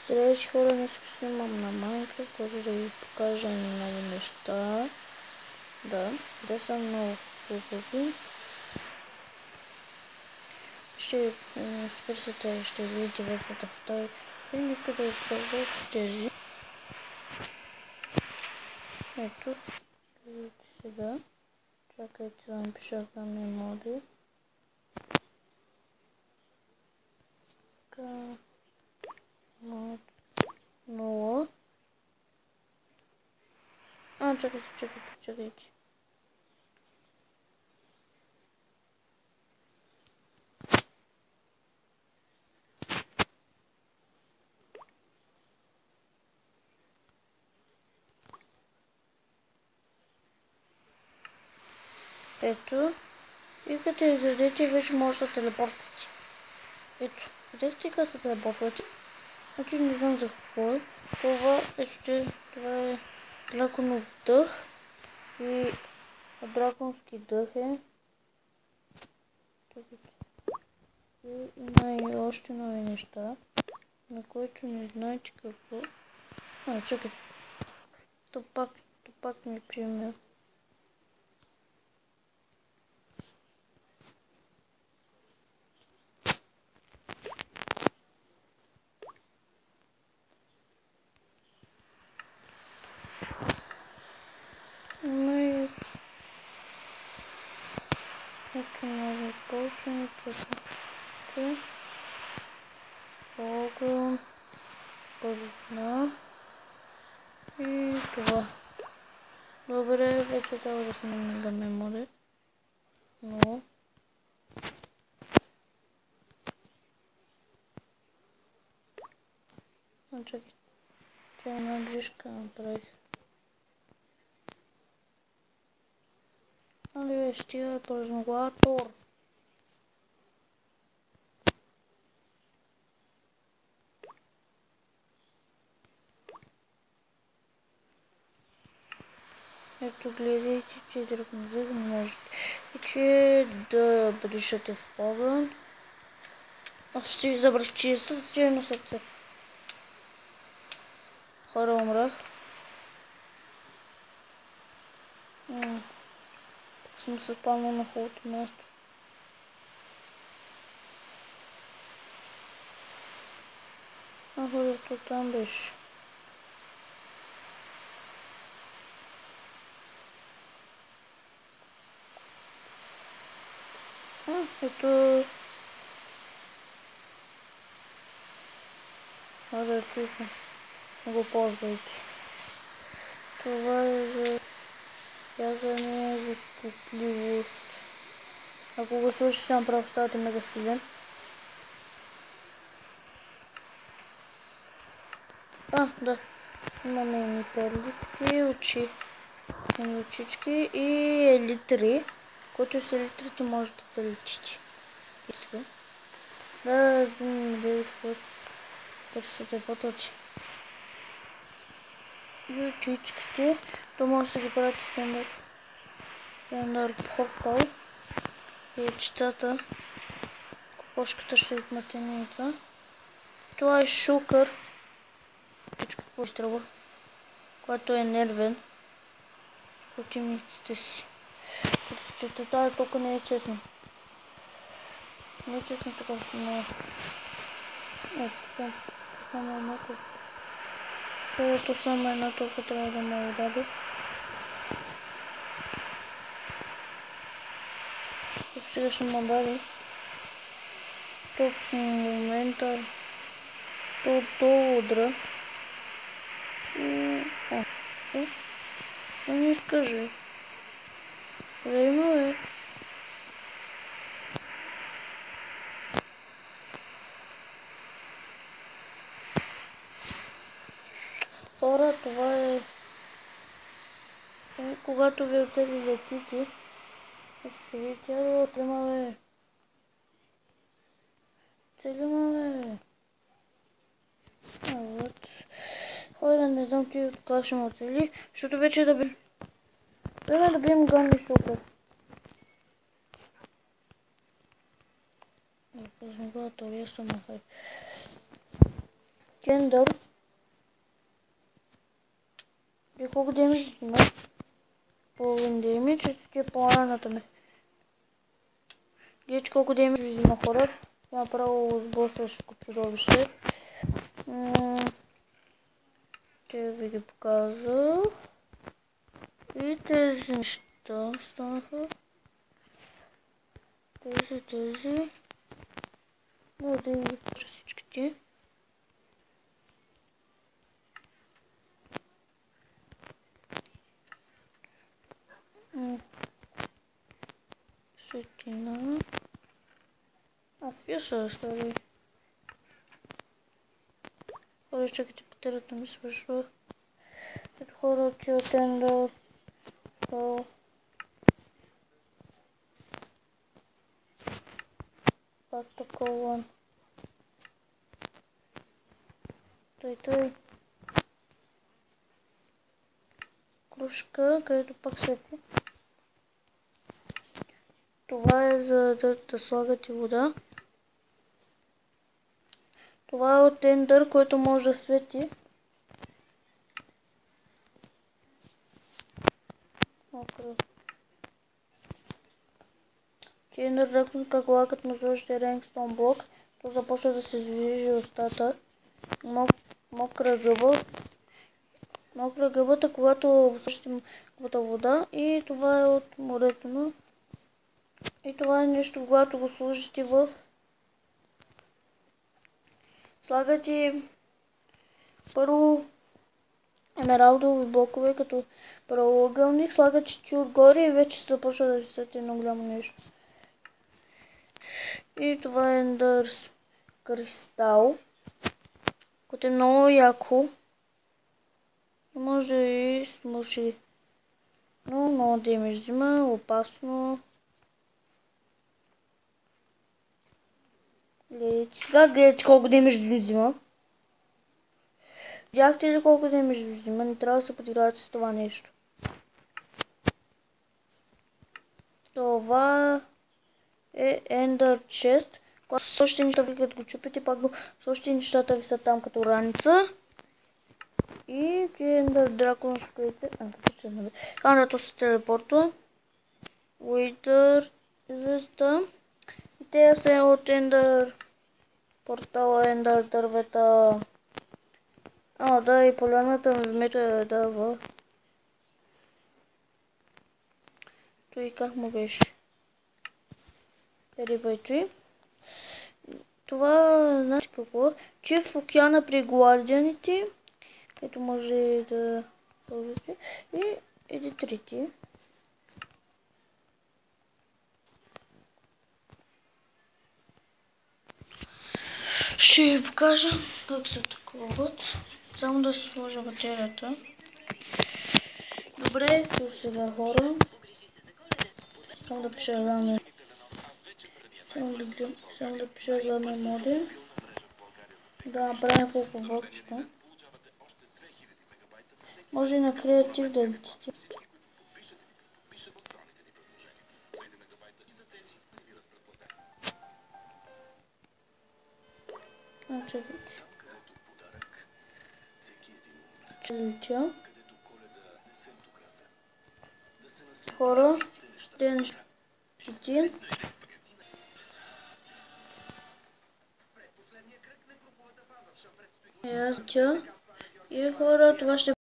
Здравейте хора, днес ще снимам на Minecraft, който да ви покажа много неща. Да, те са много хубави. Ще свършите, ще видите върхата втори. Или къде да пробват тези. Ето, видите сега. Чакайте да напиша мемори. Нула. Чакайте. Ето. И като изредете, вече може да телепортвате. Ето. Видяхте как се телепортвате? Значи не знам за какво е. Това е драконов дъх. И драконски дъх е. И има и още нови неща, на които не знаете какво. Чакай. То пак ми пример. Има и ето нови поршени, чакайте. Огън, бързина и това. Добре, вече трябва да снимем да мемори. Но чакай, че една грешка направих. Али стига празноглатор. Ето гледайте, че драконозък не можете. И че да бришате в огън. Аз ще забрах, че е съчено сърце. Хора, умрах. Съм се спалнал на хубавото място. Хората там беше. Ето... Да чувствам. Не го ползвайте. Това е за ягане, за скупливост. Ако го свършите направо, ставате мега силен. Да. Имаме и перлитки, очи. Очички и елитри, който с елитрите можете да летите. Да, знам да изход. Търсите потоци. И очичките, то може да се ги правите стендър портал. И яйчетата. Кокошката ще е матеница. Това е шукър. Какво изтръгва? Който е нервен. Противниците си. Четата тук не е честно. Не е честно така снимава. Ето, само една толкова. Първото само една толкова трябва да ме удари. Сега ще ме удари. Тук в момента то удра. Що ми изкажи? Време е. Хора, това е... Когато ви оцели летите, ще ви тя да отлема, бе. Целима, бе. Вот. Хора, не знам ти от кога ще ме оцели, защото вече да би... Трябва да бием ганни супер. Празноглатор, я съм нахай. Тендър. И колко демидж има? Половин демидж, ще е по-раната ми. Гледайте колко демидж взима хора. Има право сблъсващото чудовище. Ще ви ги показва. И тези неща станаха. Тези. Мога да ги покажа всичките. Светлина. Вие са остави. Хора, чакайте, батерията ми свършва. Ето хора, отива тендър. Пак такова. Той. Кружка, където пак свети. Това е за да слагате вода. Това е от тендър, който може да свети. Тендър ръкна как лакът му сложите рейнстон блок, то започва да се движи устата. Мокра гъбата, когато сложите мократа вода, и това е от морето. И това е нещо, когато го сложите в... Слагате първо емералдови блокове, като правоъгълник, слагате ти отгоре и вече се започва да свети едно голямо нещо. И това е Ендърс кристал, който е много яко. Може и смуши. Но много демидж взима, опасно. Сега гледайте колко демидж взима. Видяхте ли колко демидж взима? Не трябва да се подигравате с това нещо. Това е Ender Chest. Когато сложите нещата, като го чупите, пак го сложите нещата ви са там като раница. И Ender Dragon скрите. Канато се телепортва. Wither звезда. И те са от Ender портала, Ender дървета. Да, и поляната ми дава. Той как му беше? Рибайтой. Това, знаете какво? Че в океана при гладяните, където може да ползвате. И едитрите. Ще ви покажа как се таковат. Само да си сложа батерията. Добре, то сега хора. Само да пиша главния. Само да пиша главния модем. Да направя няколко блокчета. Може и на креатив да летите. Чакайте. Летя. Хора, ден щити. И хора, това ще